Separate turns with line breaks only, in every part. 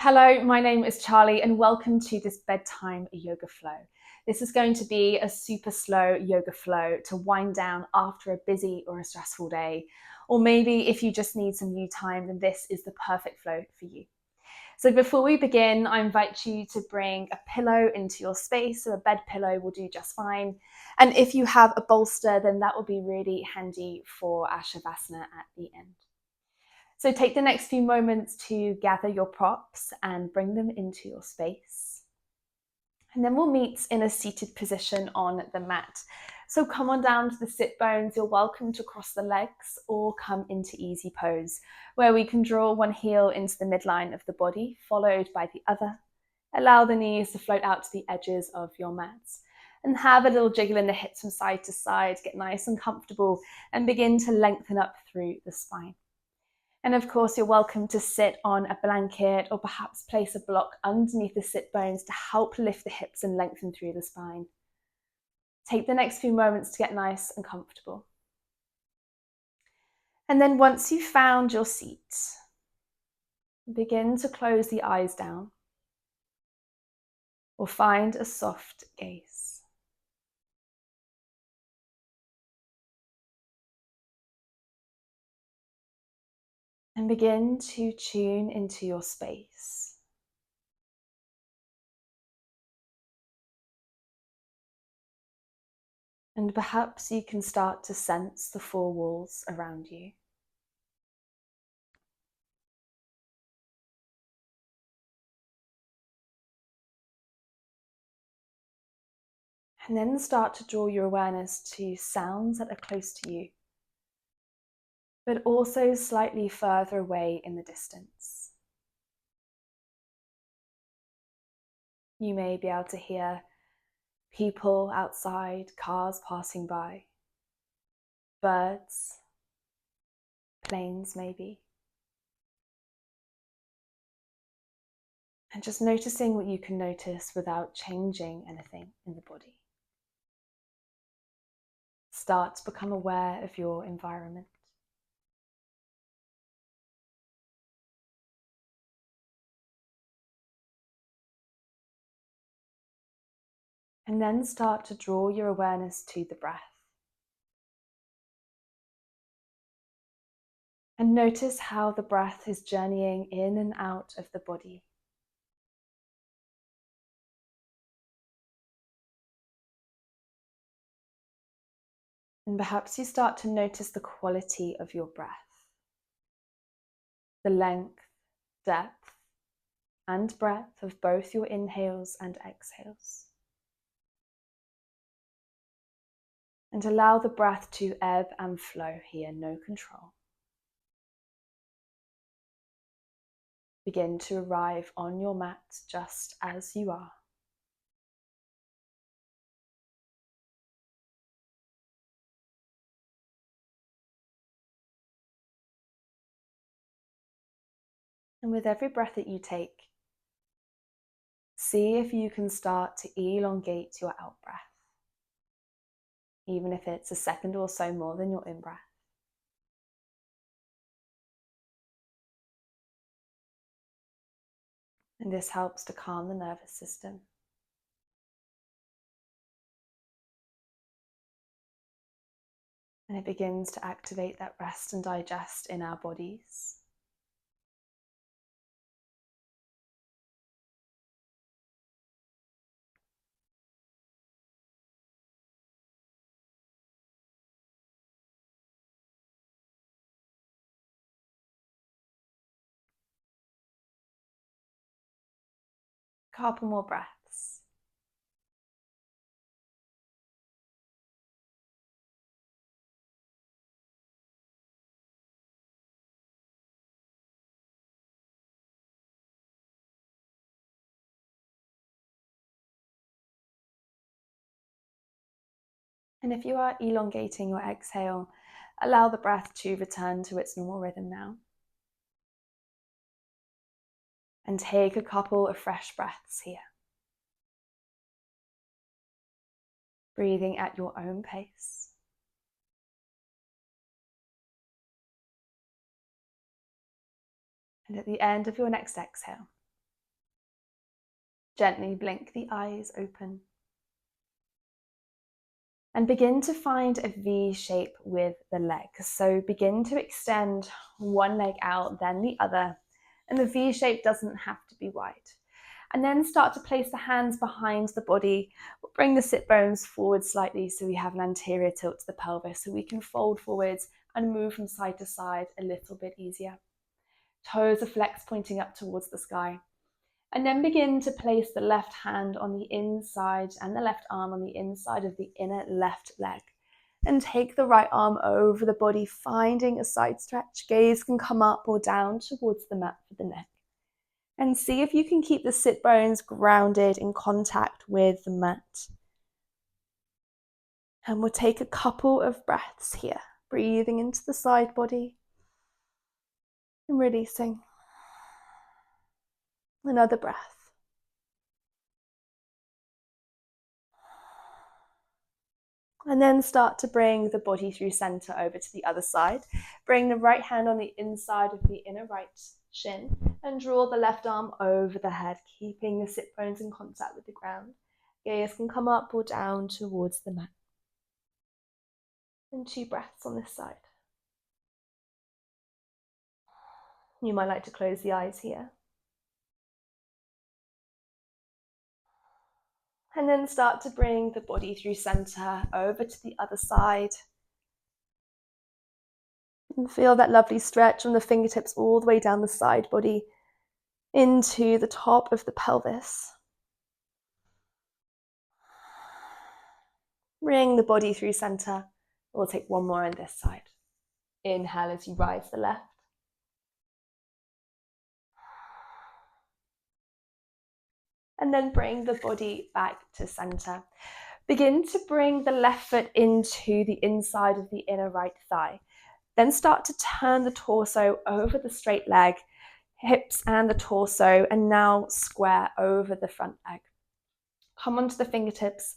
Hello, my name is Charlie and welcome to this bedtime yoga flow. This is going to be a super slow yoga flow to wind down after a busy or a stressful day. Or maybe if you just need some you time, then this is the perfect flow for you. So before we begin, I invite you to bring a pillow into your space. So a bed pillow will do just fine. And if you have a bolster, then that will be really handy for our Shavasana at the end. So take the next few moments to gather your props and bring them into your space. And then we'll meet in a seated position on the mat. So come on down to the sit bones. You're welcome to cross the legs or come into easy pose, where we can draw one heel into the midline of the body, followed by the other. Allow the knees to float out to the edges of your mats. And have a little jiggle in the hips from side to side. Get nice and comfortable and begin to lengthen up through the spine. And of course, you're welcome to sit on a blanket or perhaps place a block underneath the sit bones to help lift the hips and lengthen through the spine. Take the next few moments to get nice and comfortable. And then once you've found your seat, begin to close the eyes down or find a soft gaze. And begin to tune into your space. And perhaps you can start to sense the four walls around you. And then start to draw your awareness to sounds that are close to you, but also slightly further away in the distance. You may be able to hear people outside, cars passing by, birds, planes maybe. And just noticing what you can notice without changing anything in the body. Start to become aware of your environment. And then start to draw your awareness to the breath. And notice how the breath is journeying in and out of the body. And perhaps you start to notice the quality of your breath, the length, depth, and breadth of both your inhales and exhales. And allow the breath to ebb and flow here, no control. Begin to arrive on your mat just as you are. And with every breath that you take, see if you can start to elongate your out breath, even if it's a second or so more than your in breath. And this helps to calm the nervous system. And it begins to activate that rest and digest in our bodies. Couple more breaths. And if you are elongating your exhale, allow the breath to return to its normal rhythm now. And take a couple of fresh breaths here. Breathing at your own pace. And at the end of your next exhale, Gently blink the eyes open. And begin to find a V shape with the legs. So begin to extend one leg out, then the other. And the V shape doesn't have to be wide. And then start to place the hands behind the body. We'll bring the sit bones forward slightly so we have an anterior tilt to the pelvis, so we can fold forwards and move from side to side a little bit easier. Toes are flexed, pointing up towards the sky. And then begin to place the left hand on the inside and the left arm on the inside of the inner left leg. And take the right arm over the body, finding a side stretch. Gaze can come up or down towards the mat for the neck. And see if you can keep the sit bones grounded in contact with the mat. And we'll take a couple of breaths here, breathing into the side body and releasing. Another breath. And then start to bring the body through center over to the other side. Bring the right hand on the inside of the inner right shin and draw the left arm over the head, keeping the sit bones in contact with the ground. Gaze can come up or down towards the mat. And 2 breaths on this side. You might like to close the eyes here. And then start to bring the body through center over to the other side. And feel that lovely stretch from the fingertips all the way down the side body into the top of the pelvis. Bring the body through center. We'll take one more on this side. Inhale as you rise the left. And then bring the body back to center. Begin to bring the left foot into the inside of the inner right thigh. Then start to turn the torso over the straight leg, hips and the torso, and now square over the front leg. Come onto the fingertips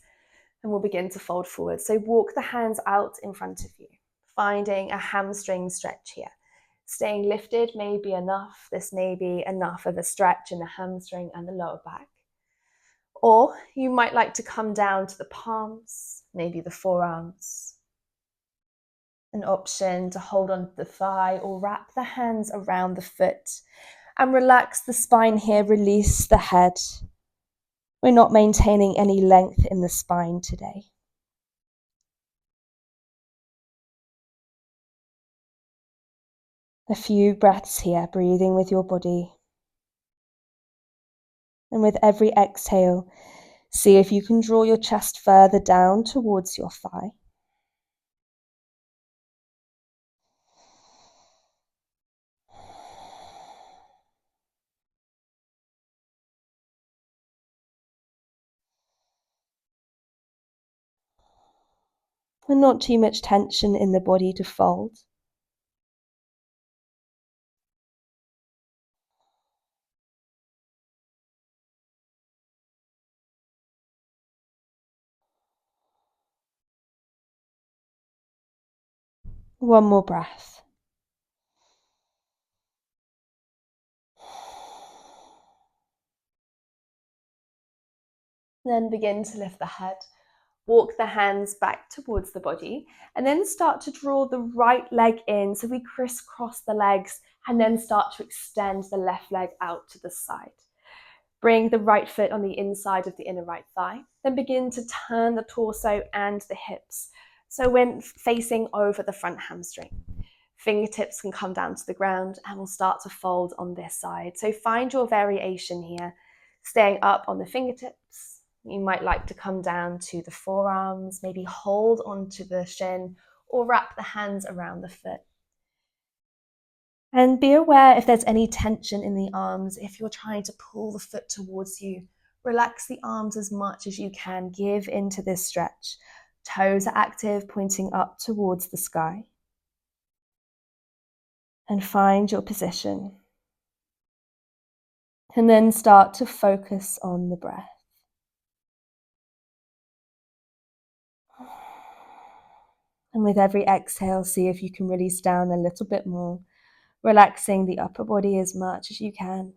and we'll begin to fold forward. So walk the hands out in front of you, finding a hamstring stretch here. Staying lifted may be enough. This may be enough of a stretch in the hamstring and the lower back. Or you might like to come down to the palms, maybe the forearms. An option to hold on to the thigh or wrap the hands around the foot and relax the spine here, release the head. We're not maintaining any length in the spine today. A few breaths here, breathing with your body. And with every exhale, see if you can draw your chest further down towards your thigh. And not too much tension in the body to fold. One more breath. Then begin to lift the head. Walk the hands back towards the body and then start to draw the right leg in. So we crisscross the legs and then start to extend the left leg out to the side. Bring the right foot on the inside of the inner right thigh. Then begin to turn the torso and the hips. So when facing over the front hamstring, fingertips can come down to the ground and we'll start to fold on this side. So find your variation here, staying up on the fingertips. You might like to come down to the forearms, maybe hold onto the shin or wrap the hands around the foot. And be aware if there's any tension in the arms. If you're trying to pull the foot towards you, relax the arms as much as you can. Give into this stretch. Toes are active, pointing up towards the sky. And find your position. And then start to focus on the breath. And with every exhale, see if you can release down a little bit more, relaxing the upper body as much as you can.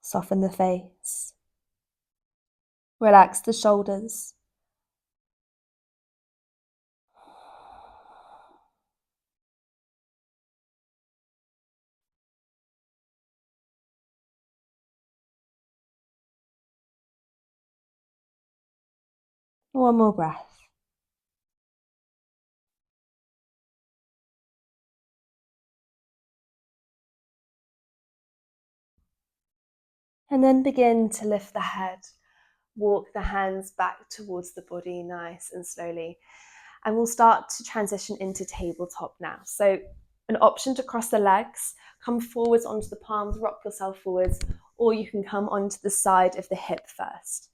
Soften the face. Relax the shoulders. One more breath. And then begin to lift the head. Walk the hands back towards the body nice and slowly. And we'll start to transition into tabletop now. So an option to cross the legs, come forwards onto the palms, rock yourself forwards, or you can come onto the side of the hip first.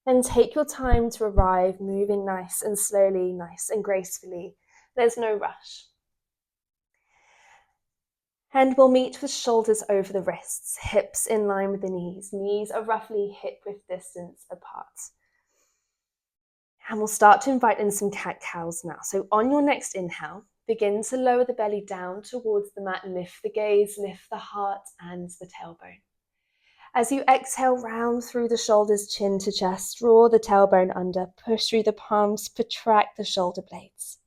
Then take your time to arrive, moving nice and slowly, nice and gracefully. There's no rush. And we'll meet with shoulders over the wrists, hips in line with the knees. Knees are roughly hip-width distance apart. And we'll start to invite in some cat-cows now. So on your next inhale, begin to lower the belly down towards the mat. Lift the gaze, lift the heart and the tailbone. As you exhale, round through the shoulders, chin to chest, draw the tailbone under, push through the palms, protract the shoulder blades.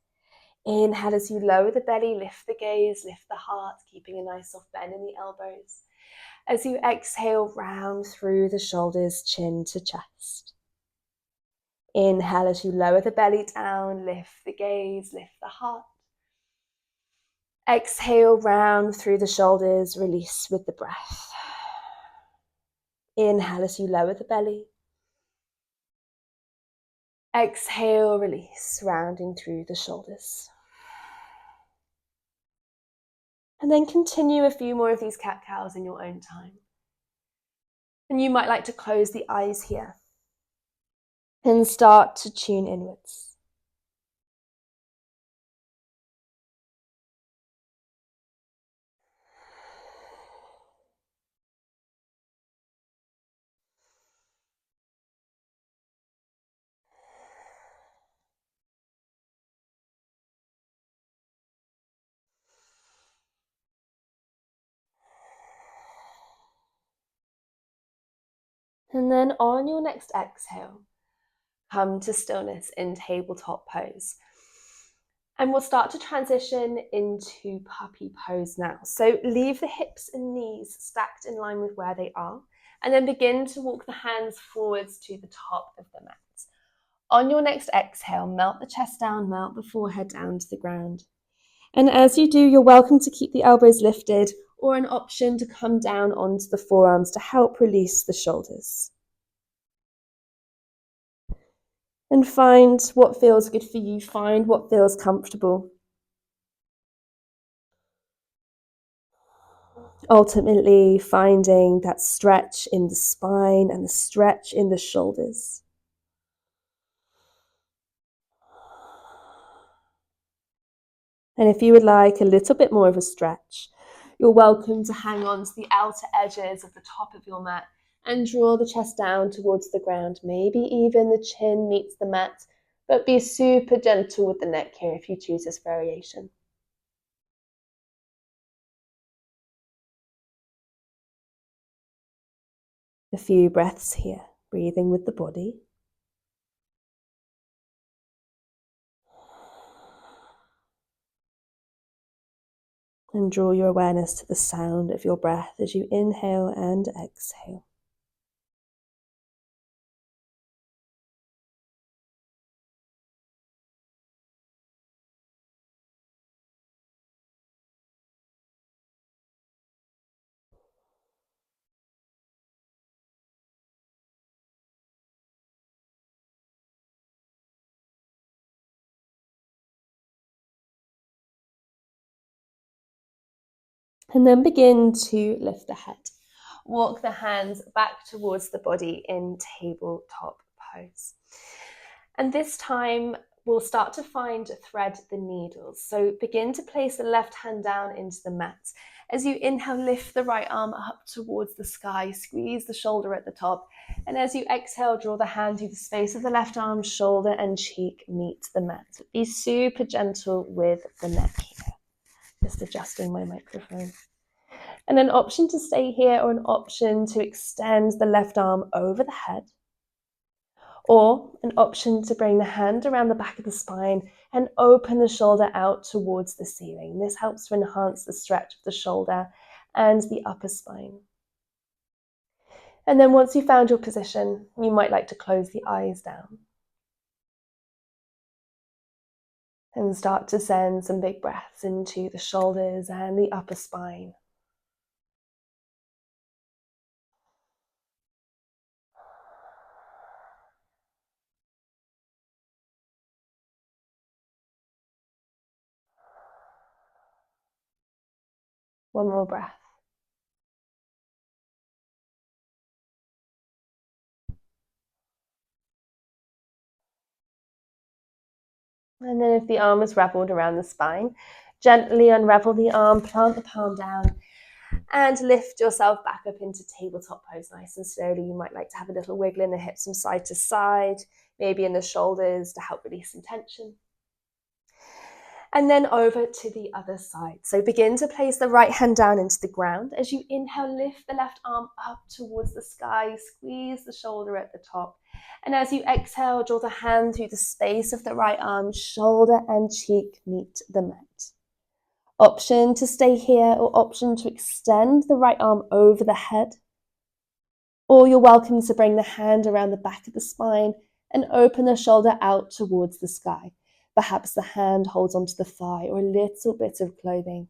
Inhale as you lower the belly, lift the gaze, lift the heart, keeping a nice soft bend in the elbows. As you exhale, round through the shoulders, chin to chest. Inhale as you lower the belly down, lift the gaze, lift the heart. Exhale, round through the shoulders, release with the breath. Inhale as you lower the belly. Exhale, release, rounding through the shoulders. And then continue a few more of these cat-cows in your own time. And you might like to close the eyes here and start to tune inwards. And then on your next exhale, come to stillness in tabletop pose. And we'll start to transition into puppy pose now. So leave the hips and knees stacked in line with where they are, and then begin to walk the hands forwards to the top of the mat. On your next exhale, melt the chest down, melt the forehead down to the ground. And as you do, you're welcome to keep the elbows lifted, or an option to come down onto the forearms to help release the shoulders. And find what feels good for you, find what feels comfortable. Ultimately, finding that stretch in the spine and the stretch in the shoulders. And if you would like a little bit more of a stretch, you're welcome to hang on to the outer edges of the top of your mat and draw the chest down towards the ground. Maybe even the chin meets the mat, but be super gentle with the neck here if you choose this variation. A few breaths here, breathing with the body. And draw your awareness to the sound of your breath as you inhale and exhale. And then begin to lift the head. Walk the hands back towards the body in tabletop pose. And this time we'll start to thread the needles. So begin to place the left hand down into the mat. As you inhale, lift the right arm up towards the sky, squeeze the shoulder at the top. And as you exhale, draw the hand through the space of the left arm, shoulder and cheek meet the mat. Be super gentle with the neck here. Just adjusting my microphone.
And an option to stay here or an option to extend the left arm over the head. Or an option to bring the hand around the back of the spine and open the shoulder out towards the ceiling. This helps to enhance the stretch of the shoulder and the upper spine. And then once you've found your position, you might like to close the eyes down. And start to send some big breaths into the shoulders and the upper spine. One more breath. And then if the arm is raveled around the spine, gently unravel the arm, plant the palm down, and lift yourself back up into tabletop pose nice and slowly. You might like to have a little wiggle in the hips from side to side, maybe in the shoulders to help release some tension. And then over to the other side. So begin to place the right hand down into the ground. As you inhale, lift the left arm up towards the sky, squeeze the shoulder at the top. And as you exhale, draw the hand through the space of the right arm, shoulder and cheek meet the mat. Option to stay here or option to extend the right arm over the head. Or you're welcome to bring the hand around the back of the spine and open the shoulder out towards the sky. Perhaps the hand holds onto the thigh or a little bit of clothing.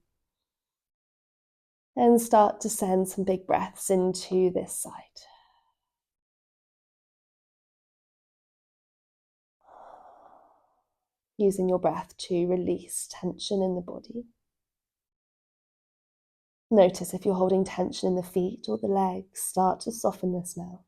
And start to send some big breaths into this side. Using your breath to release tension in the body. Notice if you're holding tension in the feet or the legs, start to soften this now.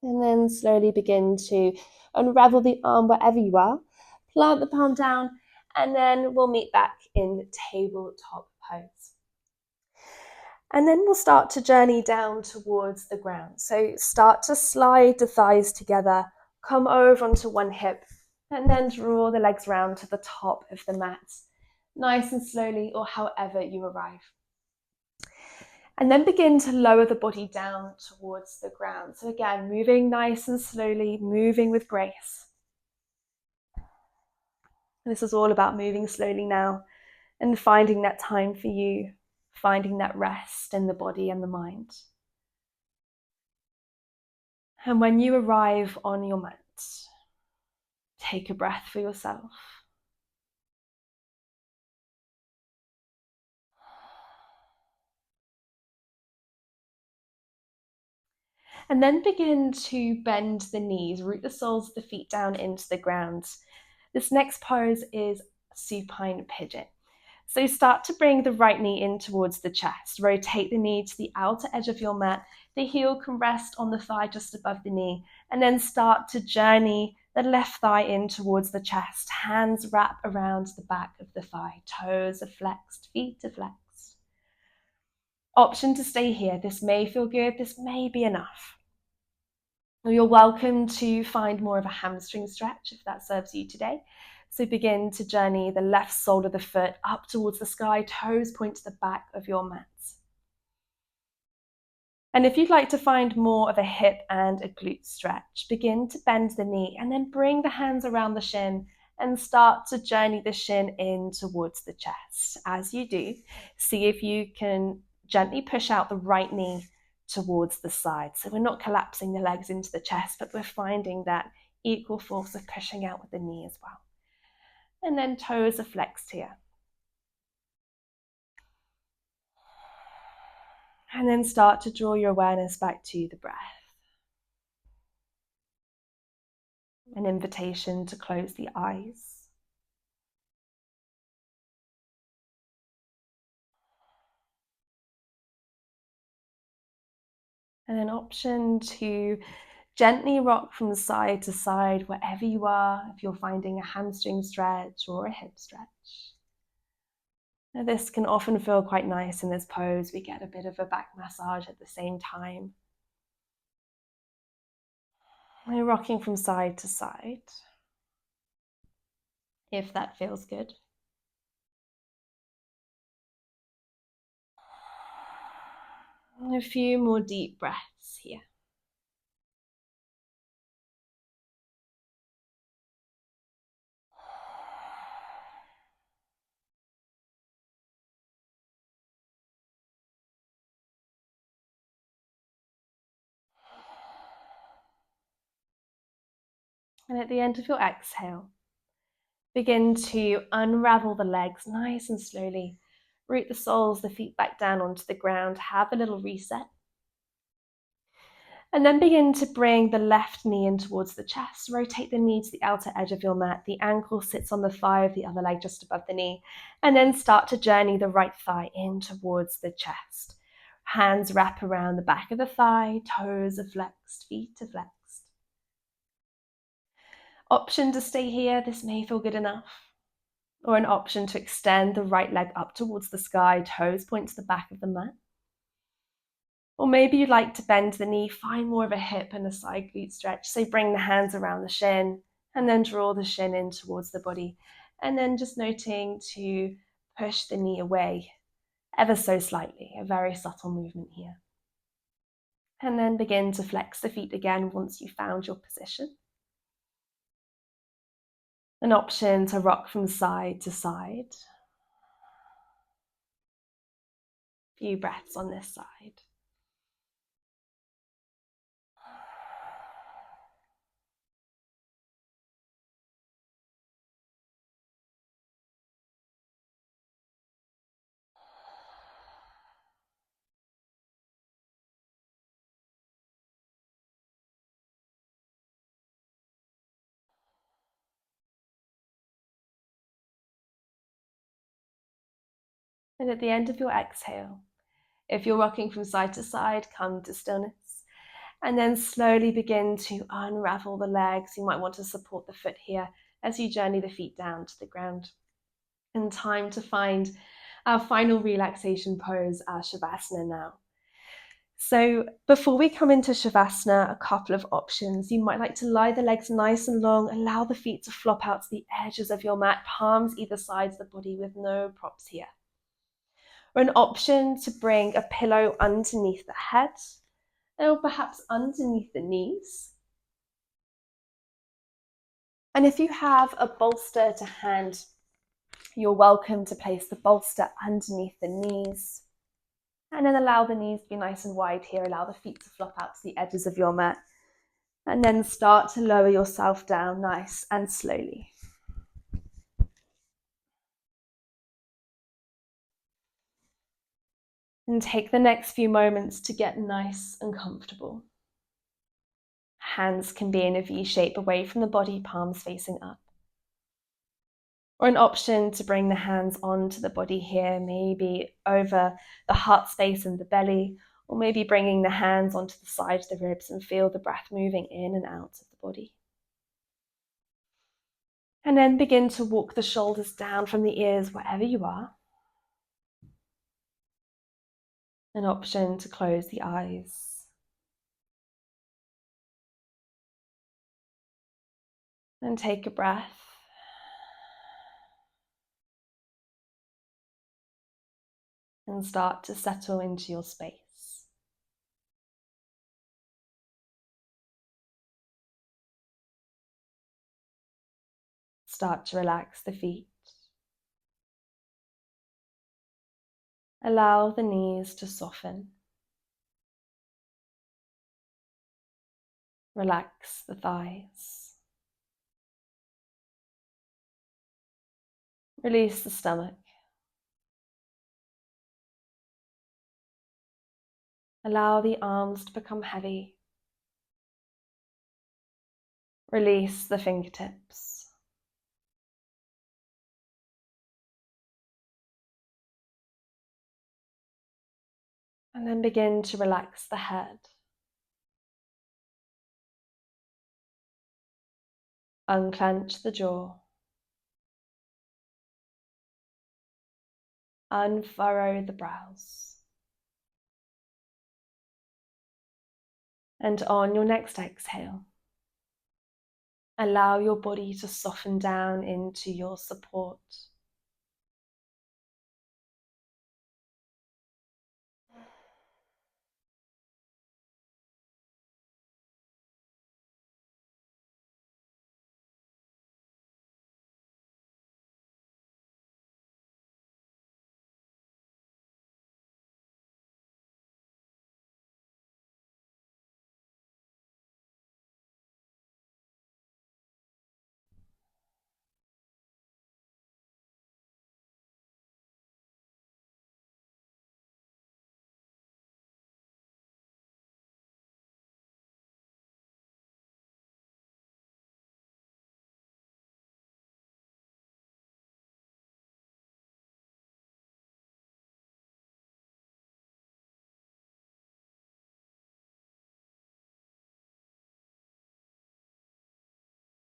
And then slowly begin to unravel the arm wherever you are. Plant the palm down, and then we'll meet back in tabletop pose. And then we'll start to journey down towards the ground. So start to slide the thighs together, come over onto one hip, and then draw the legs round to the top of the mat, nice and slowly, or however you arrive. And then begin to lower the body down towards the ground. So again, moving nice and slowly, moving with grace. This is all about moving slowly now and finding that time for you, finding that rest in the body and the mind. And when you arrive on your mat, take a breath for yourself. And then begin to bend the knees, root the soles of the feet down into the ground. This next pose is supine pigeon. So start to bring the right knee in towards the chest. Rotate the knee to the outer edge of your mat. The heel can rest on the thigh just above the knee. And then start to journey the left thigh in towards the chest. Hands wrap around the back of the thigh. Toes are flexed, feet are flexed. Option to stay here. This may feel good. This may be enough. You're welcome to find more of a hamstring stretch if that serves you today. So begin to journey the left sole of the foot up towards the sky, toes point to the back of your mat. And if you'd like to find more of a hip and a glute stretch, begin to bend the knee and then bring the hands around the shin and start to journey the shin in towards the chest. As you do, see if you can gently push out the right knee towards the side. So we're not collapsing the legs into the chest, but we're finding that equal force of pushing out with the knee as well. And then toes are flexed here. And then start to draw your awareness back to the breath. An invitation to close the eyes. And an option to gently rock from side to side wherever you are, if you're finding a hamstring stretch or a hip stretch. Now, this can often feel quite nice in this pose. We get a bit of a back massage at the same time. We're rocking from side to side, if that feels good. A few more deep breaths here. And at the end of your exhale, begin to unravel the legs nice and slowly. Root the soles, the feet back down onto the ground. Have a little reset. And then begin to bring the left knee in towards the chest. Rotate the knee to the outer edge of your mat. The ankle sits on the thigh of the other leg just above the knee. And then start to journey the right thigh in towards the chest. Hands wrap around the back of the thigh. Toes are flexed. Feet are flexed. Option to stay here. This may feel good enough. Or an option to extend the right leg up towards the sky. Toes point to the back of the mat. Or maybe you'd like to bend the knee, find more of a hip and a side glute stretch. So bring the hands around the shin and then draw the shin in towards the body. And then just noting to push the knee away ever so slightly, a very subtle movement here. And then begin to flex the feet again once you've found your position. An option to rock from side to side. A few breaths on this side. And at the end of your exhale, if you're rocking from side to side, come to stillness. And then slowly begin to unravel the legs. You might want to support the foot here as you journey the feet down to the ground. And time to find our final relaxation pose, our Shavasana now. So before we come into Shavasana, a couple of options. You might like to lie the legs nice and long, allow the feet to flop out to the edges of your mat, palms either side of the body with no props here. Or an option to bring a pillow underneath the head, or perhaps underneath the knees. And if you have a bolster to hand, you're welcome to place the bolster underneath the knees. And then allow the knees to be nice and wide here. Allow the feet to flop out to the edges of your mat. And then start to lower yourself down nice and slowly. And take the next few moments to get nice and comfortable. Hands can be in a V shape away from the body, palms facing up. Or an option to bring the hands onto the body here, maybe over the heart space and the belly, or maybe bringing the hands onto the side of the ribs and feel the breath moving in and out of the body. And then begin to walk the shoulders down from the ears wherever you are. An option to close the eyes. And take a breath. And start to settle into your space. Start to relax the feet. Allow the knees to soften. Relax the thighs. Release the stomach. Allow the arms to become heavy. Release the fingertips. And then begin to relax the head. Unclench the jaw. Unfurrow the brows. And on your next exhale, Allow your body to soften down into your support.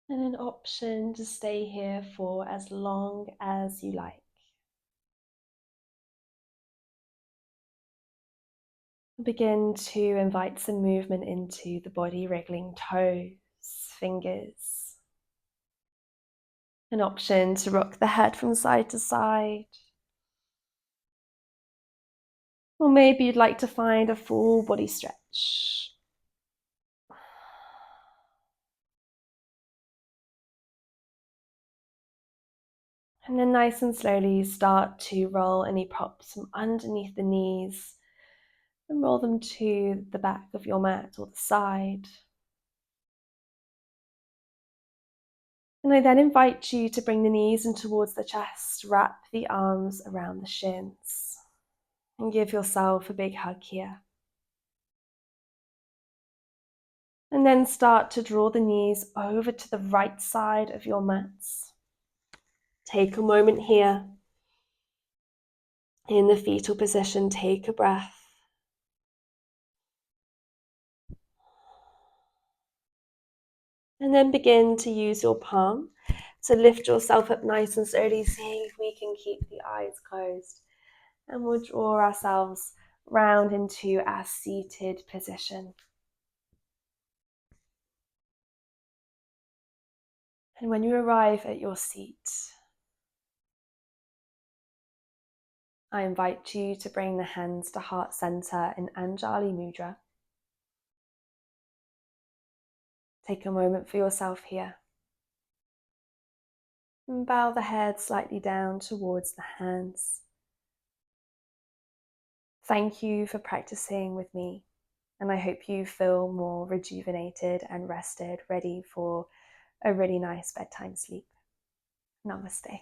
And an option to stay here for as long as you like. Begin to invite some movement into the body, wriggling toes, fingers. An option to rock the head from side to side. Or maybe you'd like to find a full body stretch. And then nice and slowly start to roll any props from underneath the knees and roll them to the back of your mat or the side. And I then invite you to bring the knees in towards the chest, wrap the arms around the shins, and give yourself a big hug here. And then start to draw the knees over to the right side of your mats. Take a moment here. In the fetal position, take a breath. And then begin to use your palm to lift yourself up nice and slowly, seeing if we can keep the eyes closed. And we'll draw ourselves round into our seated position. And when you arrive at your seat, I invite you to bring the hands to heart center in Anjali Mudra. Take a moment for yourself here. And bow the head slightly down towards the hands. Thank you for practicing with me, and I hope you feel more rejuvenated and rested, ready for a really nice bedtime sleep. Namaste.